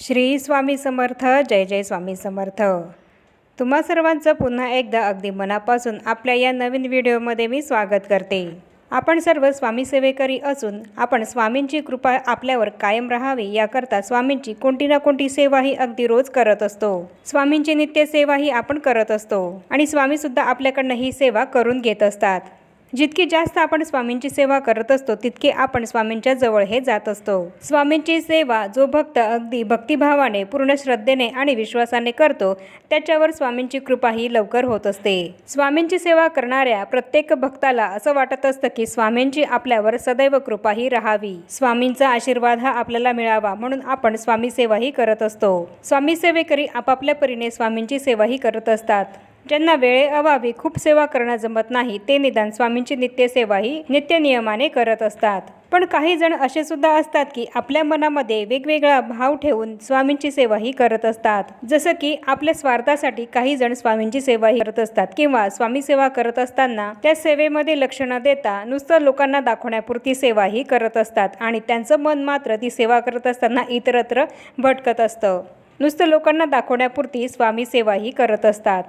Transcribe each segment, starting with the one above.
श्री स्वामी समर्थ. जय जय स्वामी समर्थ. तुम्हा सर्वांचं पुन्हा एकदा अगदी मनापासून आपल्या या नवीन व्हिडिओमध्ये मी स्वागत करते. आपण सर्व स्वामी सेवेकरी असून आपण स्वामींची कृपा आपल्यावर कायम राहावी याकरता स्वामींची कोणती ना कोणती सेवा ही अगदी रोज करत असतो. स्वामींची नित्य सेवा ही आपण करत असतो आणि स्वामीसुद्धा आपल्याकडनं ही सेवा करून घेत असतात. जितकी जास्त आपण स्वामींची सेवा करत असतो तितके आपण स्वामींच्या जवळ हे जात असतो. स्वामींची सेवा जो भक्त अगदी भक्तिभावाने, पूर्ण श्रद्धेने आणि विश्वासाने करतो त्याच्यावर स्वामींची कृपा ही लवकर होत असते. स्वामींची सेवा करणाऱ्या प्रत्येक भक्ताला असं वाटत असतं की स्वामींची आपल्यावर सदैव कृपा ही राहावी, स्वामींचा आशीर्वाद हा आपल्याला मिळावा, म्हणून आपण स्वामी सेवा ही करत असतो. स्वामी सेवेकरी आपापल्या परीने स्वामींची सेवा ही करत असतात. ज्यांना वेळेअभावी खूप सेवा करणं जमत नाही ते निदान स्वामींची नित्य सेवा ही नित्य नियमाने करत असतात. पण काही जण असे सुद्धा असतात की आपल्या मनामध्ये वेगवेगळा भाव ठेवून स्वामींची सेवा ही करत असतात. जसं की आपल्या स्वार्थासाठी काही जण स्वामींची सेवा ही करत असतात किंवा स्वामी सेवा करत असताना त्या सेवेमध्ये लक्ष न देता नुसतं लोकांना दाखवण्यापुरती सेवा ही करत असतात आणि त्यांचं मन मात्र ती सेवा करत असताना इतरत्र भटकत असतं. नुसतं लोकांना दाखवण्यापुरती स्वामी सेवा ही करत असतात.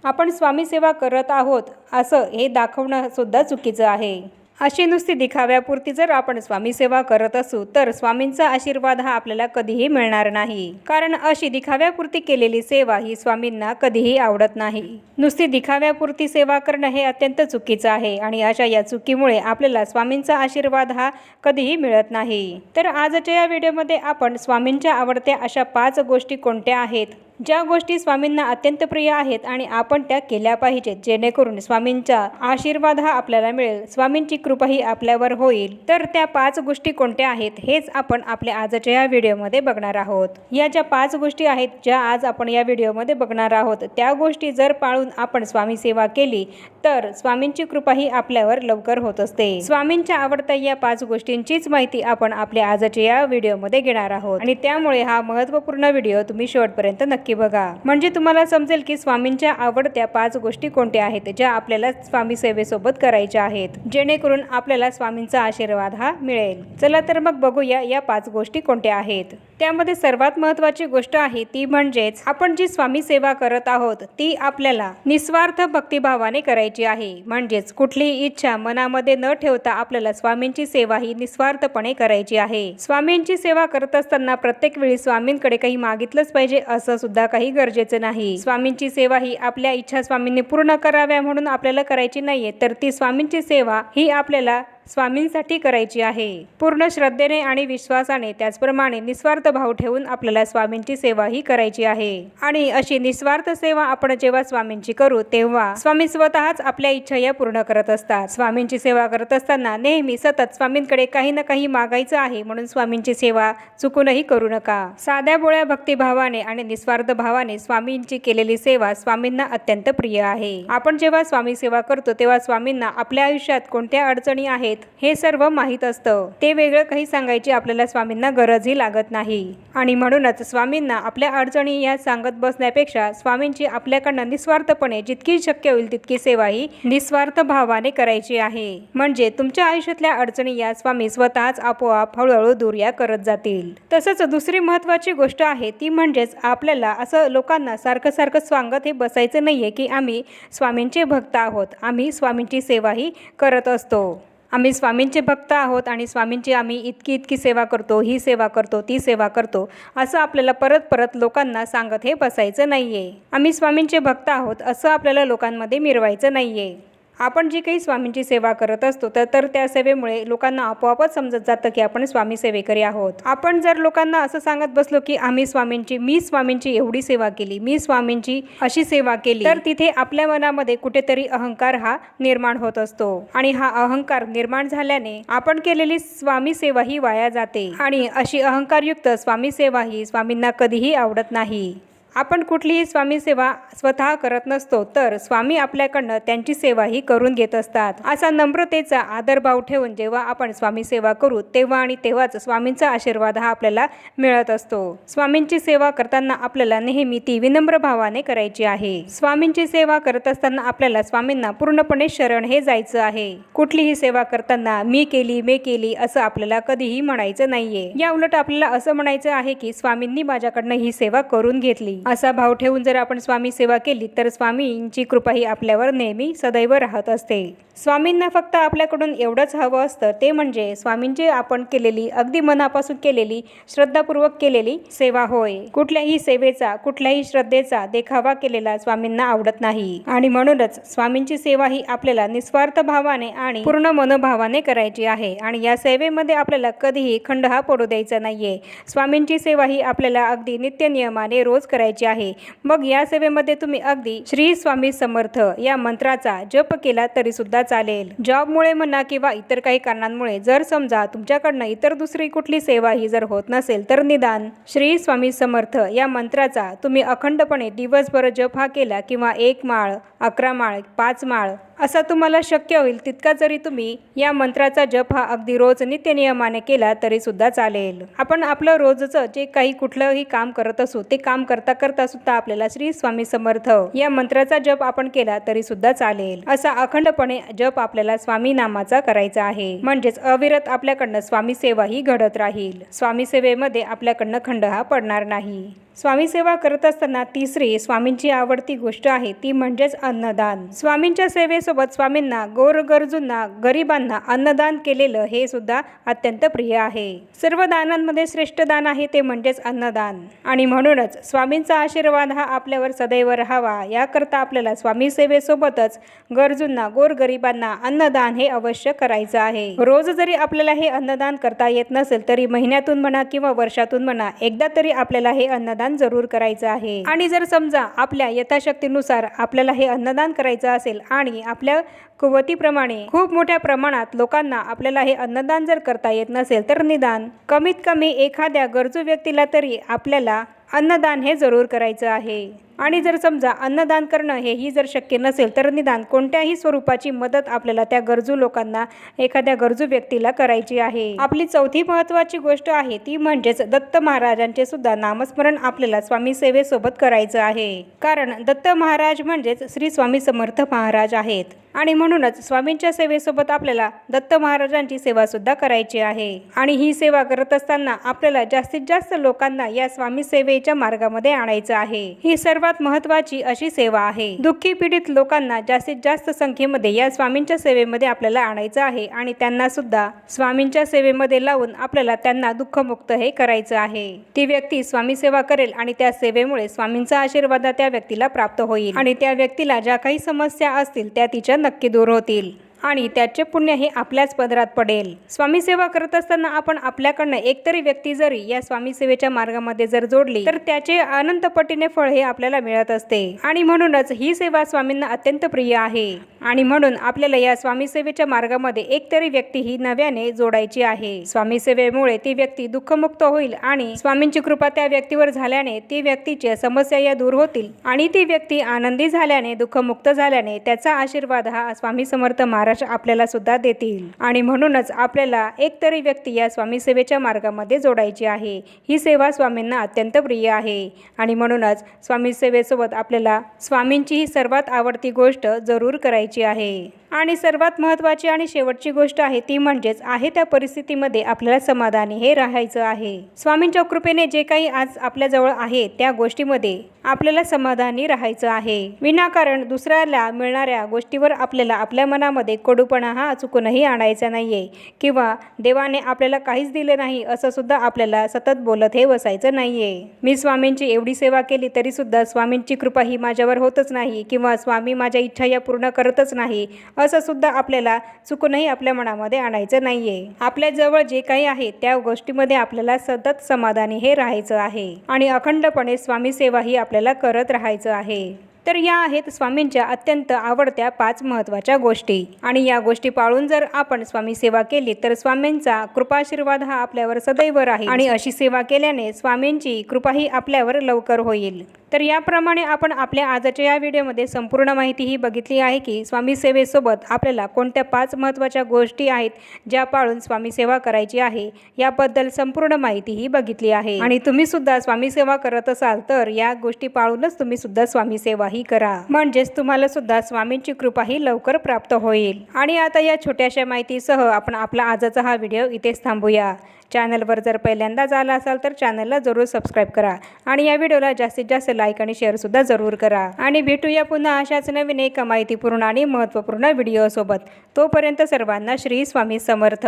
आपण स्वामी सेवा करत आहोत असं हे दाखवणं सुद्धा चुकीचं आहे. अशी नुसती दिखाव्यापुरती जर आपण स्वामी सेवा करत असू तर स्वामींचा आशीर्वाद हा आपल्याला कधीही मिळणार नाही. कारण अशी दिखाव्यापुरती केलेली सेवा ही स्वामींना कधीही आवडत नाही. नुसती दिखाव्यापुरती सेवा करणं हे अत्यंत चुकीचं आहे आणि अशा या चुकीमुळे आपल्याला स्वामींचा आशीर्वाद हा कधीही मिळत नाही. तर आजच्या या व्हिडिओमध्ये आपण स्वामींच्या आवडत्या अशा 5 गोष्टी कोणत्या आहेत, ज्या गोष्टी स्वामींना अत्यंत प्रिय आहेत आणि आपण त्या केल्या पाहिजेत, जेणेकरून स्वामींचा आशीर्वाद हा आपल्याला मिळेल, स्वामींची कृपा ही आपल्यावर होईल. तर त्या 5 गोष्टी कोणत्या आहेत हेच आपण आपल्या आजच्या या व्हिडिओमध्ये बघणार आहोत. या ज्या 5 गोष्टी आहेत ज्या आज आपण या व्हिडिओमध्ये बघणार आहोत त्या गोष्टी जर पाळून आपण स्वामी सेवा केली तर स्वामींची कृपा ही आपल्यावर लवकर होत असते. स्वामींच्या आवडत्या या 5 गोष्टींचीच माहिती आपण आपल्या आजच्या या व्हिडिओमध्ये घेणार आहोत आणि त्यामुळे हा महत्त्वपूर्ण व्हिडिओ तुम्ही शेवटपर्यंत नक्की बघा, म्हणजे तुम्हाला समजेल की स्वामींच्या आवडत्या 5 गोष्टी कोणत्या आहेत ज्या आपल्याला स्वामी सेवेसोबत करायच्या आहेत, जेणेकरून आपल्याला स्वामींचा आशीर्वाद हा मिळेल. चला तर मग बघूया या 5 गोष्टी कोणत्या आहेत. त्यामध्ये सर्वात महत्त्वाची गोष्ट आहे ती म्हणजेच आपण जी स्वामी सेवा करत आहोत ती आपल्याला निस्वार्थ भक्तिभावाने करायची आहे. म्हणजेच कुठलीही इच्छा मनामध्ये न ठेवता आपल्याला स्वामींची सेवा ही निस्वार्थपणे करायची आहे. स्वामींची सेवा करत असताना प्रत्येक वेळी स्वामींकडे काही मागितलंच पाहिजे असं सुद्धा काही गरजेचं नाही. स्वामींची सेवा ही आपल्या इच्छा स्वामींनी पूर्ण कराव्या म्हणून आपल्याला करायची नाहीये, तर ती स्वामींची सेवा ही आपल्याला स्वामींसाठी करायची आहे. पूर्ण श्रद्धेने आणि विश्वासाने, त्याचप्रमाणे निस्वार्थ भाव ठेवून आपल्याला स्वामींची सेवा ही करायची आहे. आणि अशी निस्वार्थ सेवा आपण जेव्हा स्वामींची करू तेव्हा स्वामी स्वतःच आपल्या इच्छा या पूर्ण करत असतात. स्वामींची सेवा करत असताना नेहमी सतत स्वामींकडे काही ना काही मागायचं आहे, म्हणून स्वामींची सेवा चुकूनही करू नका. साध्या बोळ्या भक्तिभावाने आणि निस्वार्थ भावाने स्वामींची केलेली सेवा स्वामींना अत्यंत प्रिय आहे. आपण जेव्हा स्वामी सेवा करतो तेव्हा स्वामींना आपल्या आयुष्यात कोणत्या अडचणी आहेत हे सर्व माहीत असतं. ते वेगळं काही सांगायची आपल्याला स्वामींना गरजही लागत नाही आणि म्हणूनच स्वामींना आपल्या अडचणी या सांगत बसण्यापेक्षा स्वामींची आपल्याकडनं निस्वार्थपणे जितकी शक्य होईल तितकी सेवा ही निस्वार्थ भावाने करायची आहे. म्हणजे तुमच्या आयुष्यातल्या अडचणी या स्वामी स्वतःच आपोआप हळूहळू दूर या करत जातील. तसंच दुसरी महत्त्वाची गोष्ट आहे ती म्हणजेच आपल्याला असं लोकांना सारखं सारखं सांगत हे बसायचं नाहीये की आम्ही स्वामींचे भक्त आहोत, आम्ही स्वामींची सेवा ही करत असतो, आम्ही स्वामींचे भक्त आहोत आणि स्वामींची आम्ही इतकी सेवा करतो, ही सेवा करतो, ती सेवा करतो, असं आपल्याला परत परत लोकांना सांगत हे बसायचं नाहीये. आम्ही स्वामींचे भक्त आहोत असं आपल्याला लोकांमध्ये मिरवायचं नाहीये. आपण जी काही स्वामींची सेवा करत असतो तर त्या सेवेमुळे लोकांना आपोआपच समजत जातं की आपण स्वामी सेवेकरी आहोत. आपण जर लोकांना असं सांगत बसलो की मी स्वामींची एवढी सेवा केली, मी स्वामींची अशी सेवा केली, तर तिथे आपल्या मनामध्ये कुठेतरी अहंकार हा निर्माण होत असतो आणि हा अहंकार निर्माण झाल्याने आपण केलेली स्वामी सेवा ही वाया जाते आणि अशी अहंकारयुक्त स्वामी सेवा ही स्वामींना कधीही आवडत नाही. आपण कुठलीही स्वामी सेवा स्वतः करत नसतो, तर स्वामी आपल्याकडनं त्यांची सेवाही करून घेत असतात. असा नम्रतेचा आदरभाव ठेवून जेव्हा आपण स्वामी सेवा करू तेव्हा आणि तेव्हाच स्वामींचा आशीर्वाद हा आपल्याला मिळत असतो. स्वामींची सेवा करताना आपल्याला नेहमी ती विनम्र भावाने करायची आहे. स्वामींची सेवा करत असताना आपल्याला स्वामींना पूर्णपणे शरण हे जायचं आहे. कुठलीही सेवा करताना मी केली असं आपल्याला कधीही म्हणायचं नाहीये. या उलट आपल्याला असं म्हणायचं आहे की स्वामींनी माझ्याकडनं ही सेवा करून घेतली. असा भाव ठेवून जर आपण स्वामी सेवा केली तर स्वामींची कृपा ही आपल्यावर नेहमी सदैव राहत असते. स्वामींना फक्त आपल्याकडून एवढंच हवं असतं, ते म्हणजे स्वामींची आपण केलेली अगदी मनापासून केलेली श्रद्धापूर्वक केलेली सेवा होय. कुठल्याही सेवेचा कुठल्याही श्रद्धेचा देखावा केलेला स्वामींना आवडत नाही आणि म्हणूनच स्वामींची सेवा ही आपल्याला निस्वार्थ भावाने आणि पूर्ण मनोभावाने करायची आहे आणि या सेवेमध्ये आपल्याला कधीही खंड हा पडू द्यायचा नाहीये. स्वामींची सेवा ही आपल्याला अगदी नित्य नियमाने रोज करायची आहे. मग या सेवेमध्ये तुम्ही अगदी श्री स्वामी समर्थ या मंत्राचा जप केला तरी सुद्धा चालेल. जॉबमुळे म्हणा किंवा इतर काही कारणांमुळे जर समजा तुमच्याकडनं इतर दुसरी कुठली सेवा ही जर होत नसेल तर निदान श्री स्वामी समर्थ या मंत्राचा तुम्ही अखंडपणे दिवसभर जप हा केला किंवा 1 माळ 11 माळ 5 माळ असा तुम्हाला शक्य होईल तितका जरी तुम्ही या मंत्राचा जप हा अगदी रोज नित्य नियमाने केला तरी सुद्धा चालेल. आपण आपलं रोजचं जे काही कुठलंही काम करत असू ते काम करता करता सुद्धा आपल्याला श्री स्वामी समर्थ या मंत्राचा जप आपण केला तरी सुद्धा चालेल. असा अखंडपणे जप आपल्याला स्वामी नामाचा करायचा आहे. म्हणजेच अविरत आपल्याकडनं स्वामी सेवा ही घडत राहील. स्वामी सेवेमध्ये आपल्याकडनं खंड हा पडणार नाही. स्वामी सेवा करत असताना तिसरी स्वामींची आवडती गोष्ट आहे ती म्हणजेच अन्नदान. स्वामींच्या सेवेसोबत स्वामींना गोरगरजूंना गरिबांना अन्नदान केलेलं हे सुद्धा अत्यंत प्रिय आहे. सर्व दानांमध्ये श्रेष्ठ दान आहे ते म्हणजेच अन्नदान आणि म्हणूनच स्वामींचा आशीर्वाद हा आपल्यावर सदैव राहावा याकरता आपल्याला स्वामी सेवेसोबतच गरजूंना गोरगरिबांना अन्नदान हे अवश्य करायचं आहे. रोज जरी आपल्याला हे अन्नदान करता येत नसेल तरी महिन्यातून म्हणा किंवा वर्षातून म्हणा एकदा तरी आपल्याला हे अन्नदान जरूर करायचं आहे. आणि जर समजा आपल्या यथाशक्तीनुसार आपल्याला हे अन्नदान करायचं असेल आणि आपल्या कुवतीप्रमाणे खूप मोठ्या प्रमाणात लोकांना आपल्याला हे अन्नदान जर करता येत नसेल तर निदान कमीत कमी एखाद्या गरजू व्यक्तीला तरी आपल्याला अन्नदान हे जरूर करायचं आहे. आणि जर समजा अन्नदान करणं हेही जर शक्य नसेल तर निदान कोणत्याही स्वरूपाची मदत आपल्याला त्या गरजू लोकांना एखाद्या गरजू व्यक्तीला करायची आहे. आपली चौथी महत्त्वाची गोष्ट आहे ती म्हणजेच दत्त महाराजांचे सुद्धा नामस्मरण आपल्याला स्वामी सेवेसोबत करायचं आहे. कारण दत्त महाराज म्हणजेच श्री स्वामी समर्थ महाराज आहेत आणि म्हणूनच स्वामींच्या सेवेसोबत आपल्याला दत्त महाराजांची सेवा सुद्धा करायची आहे. आणि ही सेवा करत असताना आपल्याला जास्तीत जास्त लोकांना या स्वामी सेवेच्या मार्गामध्ये आणायचं आहे. ही सर्वात महत्त्वाची अशी सेवा आहे. दुःखी पीडित लोकांना जास्तीत जास्त संख्येमध्ये या स्वामींच्या सेवेमध्ये आपल्याला आणायचं आहे आणि त्यांना सुद्धा स्वामींच्या सेवेमध्ये लावून आपल्याला त्यांना दुःखमुक्त हे करायचं आहे. ती व्यक्ती स्वामी सेवा करेल आणि त्या सेवेमुळे स्वामींचा आशीर्वाद त्या व्यक्तीला प्राप्त होईल आणि त्या व्यक्तीला ज्या काही समस्या असतील त्या तिच्या नक्की दूर होतील आणि त्याचे पुण्य हे आपल्याच पदरात पडेल. स्वामी सेवा करत असताना आपण आपल्याकडनं एकतरी व्यक्ती जरी या स्वामी सेवेच्या मार्गामध्ये जर जोडली तर त्याचे अनंत पटीने फळ हे आपल्याला मिळत असते आणि म्हणूनच ही सेवा स्वामींना अत्यंत प्रिय आहे आणि म्हणून आपल्याला या स्वामी सेवेच्या मार्गामध्ये एकतरी व्यक्ती ही नव्याने जोडायची आहे. स्वामी सेवेमुळे ती व्यक्ती दुःखमुक्त होईल आणि स्वामींची कृपा त्या व्यक्तीवर झाल्याने ती व्यक्तीच्या समस्या या दूर होतील आणि ती व्यक्ती आनंदी झाल्याने दुःखमुक्त झाल्याने त्याचा आशीर्वाद हा स्वामी समर्थ आपल्याला सुद्धा देतील आणि म्हणूनच आपल्याला एकतरी व्यक्ती या स्वामी सेवेच्या मार्गामध्ये जोडायची आहे. ही सेवा स्वामींना अत्यंत प्रिय आहे आणि म्हणूनच स्वामी सेवेसोबत आपल्याला स्वामींची ही सर्वात आवडती गोष्ट जरूर करायची आहे. आणि सर्वात महत्त्वाची आणि शेवटची गोष्ट आहे ती म्हणजेच आहे त्या परिस्थितीमध्ये आपल्याला समाधानी हे राहायचं आहे. स्वामींच्या कृपेने जे काही आज आपल्याजवळ आहे त्या गोष्टीमध्ये आपल्याला समाधानी राहायचं आहे. विनाकारण दुसऱ्याला मिळणाऱ्या गोष्टीवर आपल्याला आपल्या मनामध्ये कडूपणा हा चुकूनही आणायचा नाहीये किंवा देवाने आपल्याला काहीच दिले नाही असं सुद्धा आपल्याला सतत बोलत हे बसायचं नाहीये. मी स्वामींची एवढी सेवा केली तरी सुद्धा स्वामींची कृपा ही माझ्यावर होतच नाही किंवा स्वामी माझ्या इच्छा या पूर्ण करतच नाही असं सुद्धा आपल्याला चुकूनही आपल्या मनामध्ये आणायचं नाहीये. आपल्या जवळ जे काही आहे त्या गोष्टीमध्ये आपल्याला सतत समाधानी हे राहायचं आहे आणि अखंडपणे स्वामी सेवा ही आपल्याला करत राहायचं आहे. तर या आहेत स्वामींच्या अत्यंत आवडत्या 5 महत्त्वाच्या गोष्टी आणि या गोष्टी पाळून जर आपण स्वामी सेवा केली तर स्वामींचा कृपाशीर्वाद हा आपल्यावर सदैव राहील आणि अशी सेवा केल्याने स्वामींची कृपाही आपल्यावर लवकर होईल। तर याप्रमाणे आपण आपल्या आजच्या या व्हिडिओमध्ये संपूर्ण माहिती ही बघितली आहे की स्वामी सेवेसोबत आपल्याला कोणत्या 5 महत्त्वाच्या गोष्टी आहेत ज्या पाळून स्वामी सेवा करायची आहे याबद्दल संपूर्ण माहिती ही बघितली आहे। आणि तुम्ही सुद्धा स्वामी सेवा करत असाल तर या गोष्टी पाळूनच तुम्ही सुद्धा स्वामी सेवा ही करा, म्हणजेच तुम्हाला सुद्धा स्वामींची कृपा ही लवकर प्राप्त होईल। आणि आता या छोट्याशा माहितीसह आपण आपला आजचा हा व्हिडिओ इथेच थांबूया। चॅनलवर जर पहिल्यांदाच आला असाल तर चॅनलला जरूर सबस्क्राईब करा आणि या व्हिडिओला जास्तीत जास्त लाईक आणि शेअर सुद्धा जरूर करा। आणि भेटूया पुन्हा अशाच नवीन एका माहितीपूर्ण आणि महत्त्वपूर्ण व्हिडिओसोबत। तोपर्यंत सर्वांना श्री स्वामी समर्थ।